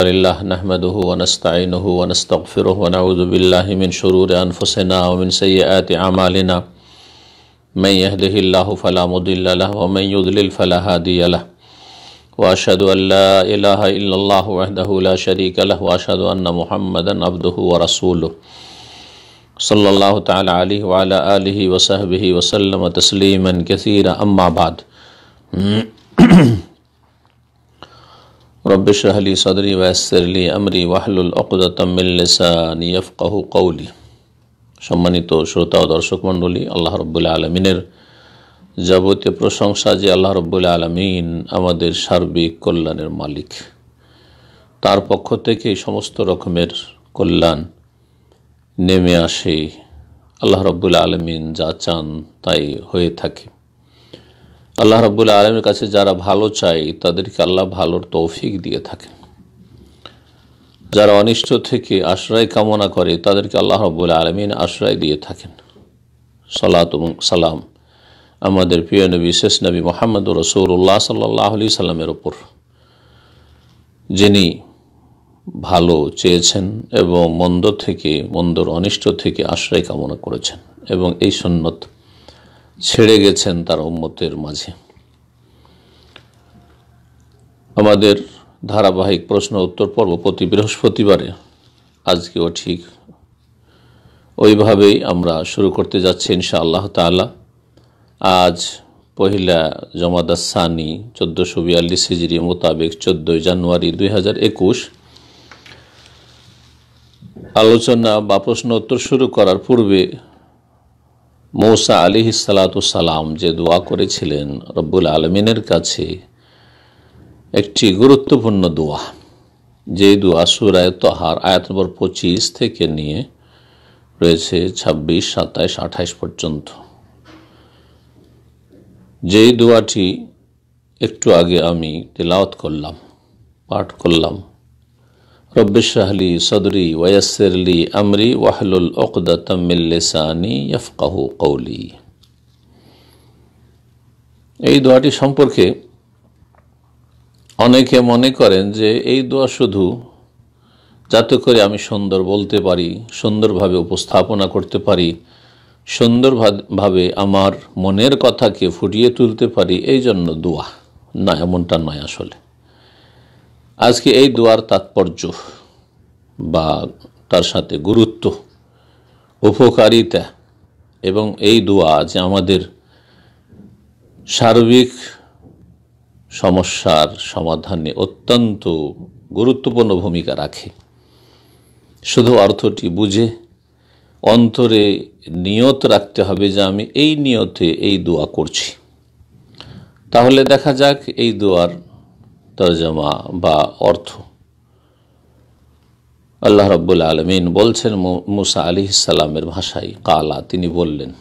لله نحمده ونستعينه ونستغفره ونعوذ بالله من شرور أنفسنا ومن سيئات أعمالنا من يهده الله فلا مضل له ومن يضلل فلا هادي له وأشهد أن لا إله إلا الله وحده لا شريك له وأشهد أن محمدا عبده ورسوله صلى الله تعالى عليه وعلى آله وصحبه وسلم تسليما كثيرا أما بعد رب اشرح لي صدري ويسر لي أمري واحلل عقدة من লিসানি يفقهوا قولي। সম্মানিত শ্রোতা ও দর্শক মণ্ডলী, আল্লাহ রাব্বুল আলামিনের যাবতীয় প্রশংসা যে আল্লাহ রাব্বুল আলামিন আমাদের সার্বিক কল্যাণের মালিক, তার পক্ষ থেকে সমস্ত রকমের কল্যাণ নেমে আসে। আল্লাহ রাব্বুল আলামিন যা চান তাই হয়ে থাকে। আল্লাহ রাব্বুল আলামিনের কাছে যারা ভালো চায় তাদেরকে আল্লাহ ভালোর তৌফিক দিয়ে থাকেন। যারা অনিষ্ট থেকে আশ্রয় কামনা করে তাদেরকে আল্লাহ রাব্বুল আলামিন আশ্রয় দিয়ে থাকেন। সালাত এবং সালাম আমাদের প্রিয় নবী শেষ নবী মুহাম্মদুর রাসূলুল্লাহ সাল্লাল্লাহু আলাইহি সাল্লামের উপর, যিনি ভালো চেয়েছেন এবং মন্দর অনিষ্ট থেকে আশ্রয় কামনা করেছেন এবং এই সুন্নত ছেড়ে গেছেন তার উম্মতের মাঝে। আমাদের ধারাবাহিক প্রশ্ন উত্তর পর্ব প্রতি বৃহস্পতিবারে আজকেও ঠিক ওইভাবেই আমরা শুরু করতে যাচ্ছি ইনশাআল্লাহ তাআলা। আজ পহিলা জমাদাস সানি 1442 হিজরি মোতাবেক 14 জানুয়ারি 2021। আলোচনা বা প্রশ্ন উত্তর শুরু করার পূর্বে মূসা আলাইহিস সালাতু সালাম যে দোয়া করেছিলেন রব্বুল আলামিনের কাছে, একটি গুরুত্বপূর্ণ দোয়া, যে দোয়া সূরা তাহার আয়াত নম্বর 25 থেকে নিয়ে রয়েছে 26, 27, 28 পর্যন্ত। যেই দোয়াটি একটু আগে আমি তিলাওয়াত করলাম, পাঠ করলাম, রব্বি ইশরাহ লি সাদরি ওয়া ইয়াসসির লি আমরি ওয়াহলুল উকদাতাম মিন লিসানি ইয়াফকাহু কওলি। এই দোয়াটি সম্পর্কে অনেকে মনে করেন যে এই দোয়া শুধু যাতে করে আমি সুন্দর বলতে পারি, সুন্দরভাবে উপস্থাপনা করতে পারি, সুন্দরভাবে আমার মনের কথাকে ফুটিয়ে তুলতে পারি, এই জন্য দোয়া। না, এমনটা নয়। আসলে আজকে এই দোয়ার তাৎপর্য বা তার সাথে গুরুত্ব, উপকারিতা এবং এই দোয়া যে আমাদের সার্বিক সমস্যার সমাধানে অত্যন্ত গুরুত্বপূর্ণ ভূমিকা রাখে, শুধু অর্থটি বুঝে অন্তরে নিয়ত রাখতে হবে যে আমি এই নিয়তে এই দোয়া করছি। তাহলে দেখা যাক এই দোয়ার তরজমা বা অর্থ। আল্লাহ রাব্বুল আলামিন বলছেন মূসা আলাইহিস সালামের ভাষায়, কালা, তিনি বললেন,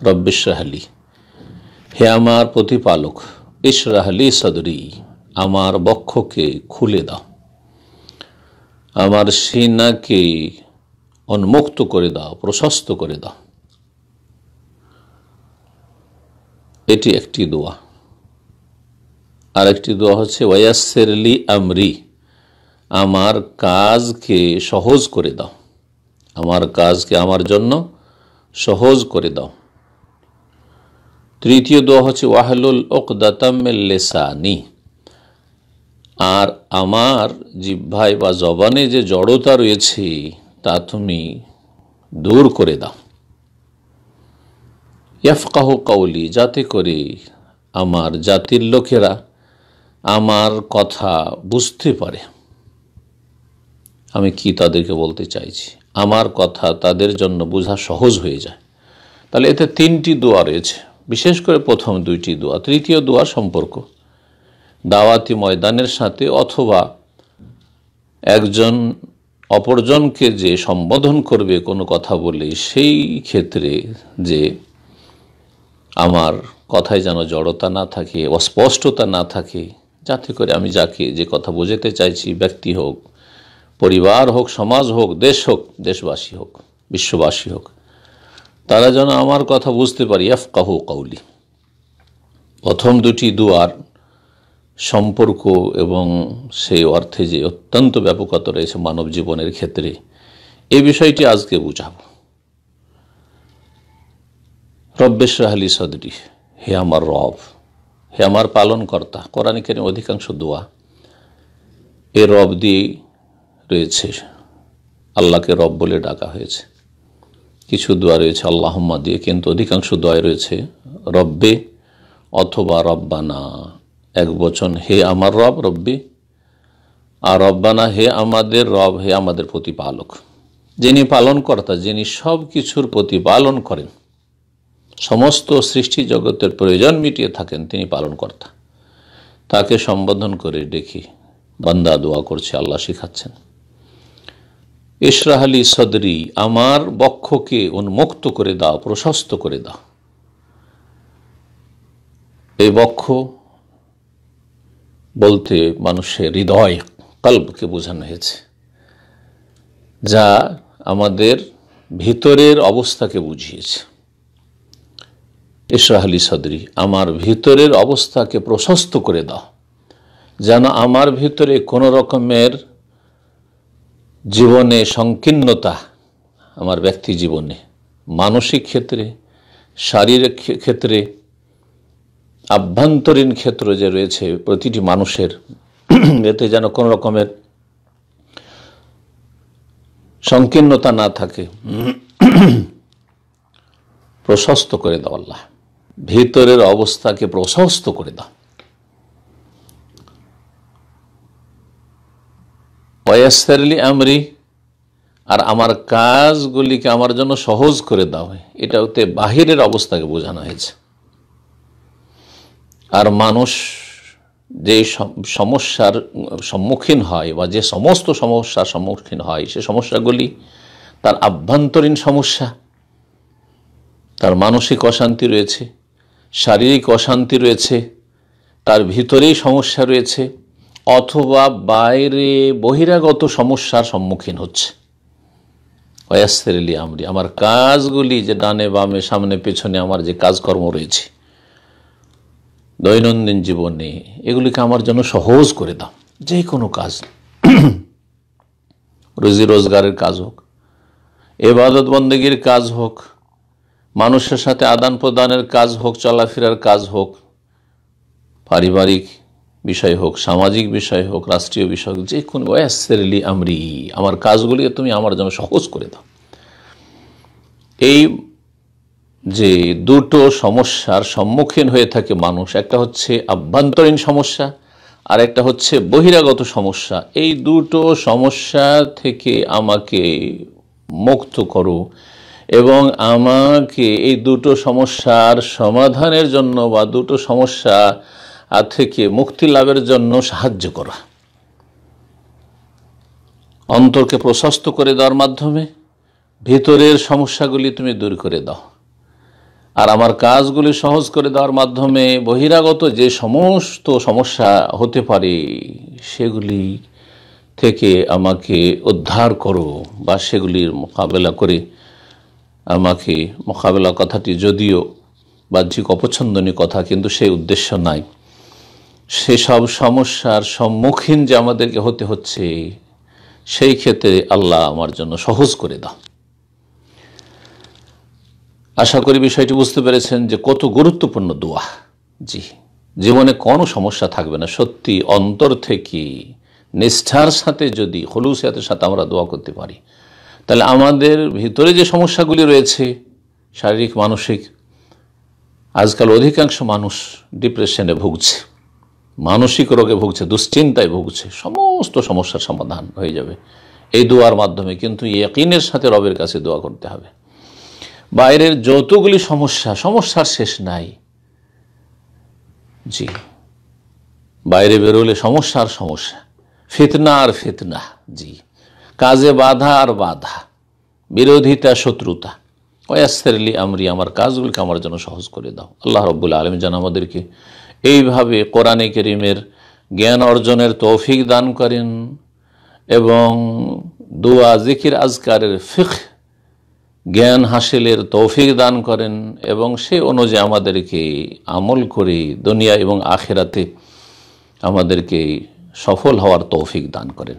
রব্বি ইশরাহ লি, হে আমার প্রতিপালক, ইশরাহ লি সাদরি, আমার বক্ষকে খুলে দাও, আমার সিনাকে উন্মুক্ত করে দাও, প্রশস্ত করে দাও। এটি একটি দোয়া। আর একটি দোয়া হচ্ছে ওয়ায়াসসির লি আমরি, আমার কাজকে সহজ করে দাও, আমার কাজকে আমার জন্য সহজ করে দাও। তৃতীয় দোয়া হচ্ছে ওয়াহলুল উকদাতাম মিন লিসানি, আর আমার জিহ্বায় বা জবানে যে জড়তা রয়েছে তা তুমি দূর করে দাও। ইয়াফকাহু কওলি, যাতে করে আমার জাতির লোকেরা আমার কথা বুঝতে পারে, আমি কি তাদেরকে বলতে চাইছি, আমার কথা তাদের জন্য বোঝা সহজ হয়ে যায়। তাহলে এতে তিনটি দোয়া রয়েছে, বিশেষ করে প্রথম দুইটি দোয়া। তৃতীয় দোয়া সম্পর্ক দাওয়াতি ময়দানের সাথে, অথবা একজন অপরজনকে যে সম্বোধন করবে কোনো কথা বলে, সেই ক্ষেত্রে যে আমার কথায় যেন জড়তা না থাকে, অস্পষ্টতা না থাকে, যাতে করে আমি যাকে যে কথা বোঝাতে চাইছি, ব্যক্তি হোক, পরিবার হোক, সমাজ হোক, দেশ হোক, দেশবাসী হোক, বিশ্ববাসী হোক, তারা যেন আমার কথা বুঝতে পারি। ইয়াফকাহু কওলি। প্রথম দুটি দুয়ার সম্পর্ক এবং সেই অর্থে যে অত্যন্ত ব্যাপকতা রয়েছে মানব জীবনের ক্ষেত্রে, এই বিষয়টি আজকে বুঝাব। রব্বে ইশরাহ লি সদরি, হে আমার রব, হে আমার পালনকর্তা। কোরআন কারীমের অধিকাংশ দোয়া এ রব দিয়ে রয়েছে, আল্লাহকে রব বলে ডাকা হয়েছে। কিছু দোয়া রয়েছে আল্লাহুম্মা দিয়ে, কিন্তু অধিকাংশ দোয়ায় রয়েছে রব্বে অথবা রব্বানা, এক বচন, হে আমার রব, রব্বি, আর রব্বানা, হে আমাদের রব, হে আমাদের প্রতিপালক। যিনি পালনকর্তা, যিনি সব কিছুর প্রতিপালন করেন, সমস্ত সৃষ্টি জগতের প্রয়োজন মিটিয়ে থাকেন, তিনি পালনকর্তা। তাকে সম্বোধন করে দেখি বান্দা দোয়া করছে, আল্লাহ শিখাচ্ছেন, ইশরাহ লি সদরি, আমার বক্ষকে উন্মুক্ত করে দাও, প্রশস্ত করে দাও। এই বক্ষ বলতে মানুষের হৃদয়, কলবকে বোঝানো হয়েছে, যা আমাদের ভিতরের অবস্থাকে বুঝিয়েছে। ইশরাহ লি সদরি, আমার ভিতরের অবস্থাকে প্রশস্ত করে দাও, যেন আমার ভিতরে কোনো রকমের জীবনে সংকীর্ণতা, আমার ব্যক্তি জীবনে, মানসিক ক্ষেত্রে, শারীরিক ক্ষেত্রে, আভ্যন্তরীণ ক্ষেত্র যে রয়েছে প্রতিটি মানুষের, এতে যেন কোনো রকমের সংকীর্ণতা না থাকে, প্রশস্ত করে দাও আল্লাহ, ভিতরের অবস্থাকে প্রশস্ত করে দাও। ওয়ায়াসসির লি আমরি, আর আমার কাজগুলিকে আমার জন্য সহজ করে দাও। এটা হতে বাহিরের অবস্থাকে বোঝানো হয়েছে। আর মানুষ যে সমস্যার সম্মুখীন হয় বা যে সমস্ত সমস্যার সম্মুখীন হয়, সে সমস্যাগুলি তার আভ্যন্তরীণ সমস্যা, তার মানসিক অশান্তি রয়েছে, শারীরিক অশান্তি রয়েছে, তার ভিতরেই সমস্যা রয়েছে, অথবা বাইরে বহিরাগত সমস্যার সম্মুখীন হচ্ছে। ওয়ায়াসসির লি আমরি, আমার কাজগুলি যে ডানে বামে সামনে পেছনে আমার যে কাজকর্ম রয়েছে দৈনন্দিন জীবনে, এগুলিকে আমার জন্য সহজ করে দাও। যে কোনো কাজ, রুজি রোজগারের কাজ হোক, ইবাদত বন্দেগীর কাজ হোক, মানুষের সাথে আদান প্রদানের কাজ হোক, চলাফেরার কাজ হোক, পারিবারিক বিষয় হোক, সামাজিক বিষয় হোক, রাষ্ট্রীয় বিষয় হোক, যে কোনো, ওয়ায়াসসির লি আমরি, আমার কাজগুলি তুমি আমার জন্য সহজ করে দাও। এই যে দুটো সমস্যার সম্মুখীন হয়ে থাকে মানুষ, একটা হচ্ছে আভ্যন্তরীণ সমস্যা আর একটা হচ্ছে বহিরাগত সমস্যা, এই দুটো সমস্যা থেকে আমাকে মুক্ত করো এবং আমাকে এই দুটো সমস্যার সমাধানের জন্য বা দুটো সমস্যা থেকে মুক্তি লাভের জন্য সাহায্য করো। অন্তরকে প্রশস্ত করে দেওয়ার মাধ্যমে ভিতরের সমস্যাগুলি তুমি দূর করে দাও, আর আমার কাজগুলি সহজ করে দেওয়ার মাধ্যমে বহিরাগত যে সমস্ত সমস্যা হতে পারে সেগুলি থেকে আমাকে উদ্ধার করো, বা সেগুলির মোকাবেলা করে আমাকে, মোকাবেলা কথাটি যদিও বাহ্যিক অপছন্দনীয় কথা, কিন্তু সেই উদ্দেশ্য নাই, সেসব সমস্যার সম্মুখীন যে আমাদেরকে হতে হচ্ছে সেই ক্ষেত্রে আল্লাহ আমার জন্য সহজ করে দাও। আশা করি বিষয়টি বুঝতে পেরেছেন যে কত গুরুত্বপূর্ণ দোয়া। জি, জীবনে কোনো সমস্যা থাকবে না, সত্যি অন্তর থেকে নিষ্ঠার সাথে যদি খুলুসিয়াতের সাথে আমরা দোয়া করতে পারি, তাহলে আমাদের ভিতরে যে সমস্যাগুলি রয়েছে শারীরিক মানসিক, আজকাল অধিকাংশ মানুষ ডিপ্রেশনে ভুগছে, মানসিক রোগে ভুগছে, দুশ্চিন্তায় ভুগছে, সমস্ত সমস্যার সমাধান হয়ে যাবে এই দোয়ার মাধ্যমে। কিন্তু ইয়াকিনের সাথে রবের কাছে দোয়া করতে হবে। বাইরের যতগুলি সমস্যার শেষ নাই। জি, বাইরে বেরোলে সমস্যার সমস্যা, ফিতনা আর ফিতনা, জি, কাজে বাধা আর বাধা, বিরোধিতা, শত্রুতা। ওয়ায়াসসির লি আমরি, আমার কাজগুলিকে আমার জন্য সহজ করে দাও। আল্লাহ রাব্বুল আলামিন যেন আমাদেরকে এইভাবে কোরআনে কারীমের জ্ঞান অর্জনের তৌফিক দান করেন এবং দোয়া, জিকির, আজকারের ফিকহ জ্ঞান হাসিলের তৌফিক দান করেন এবং সে অনুযায়ী আমাদেরকে আমল করে দুনিয়া এবং আখিরাতে আমাদেরকে সফল হওয়ার তৌফিক দান করেন।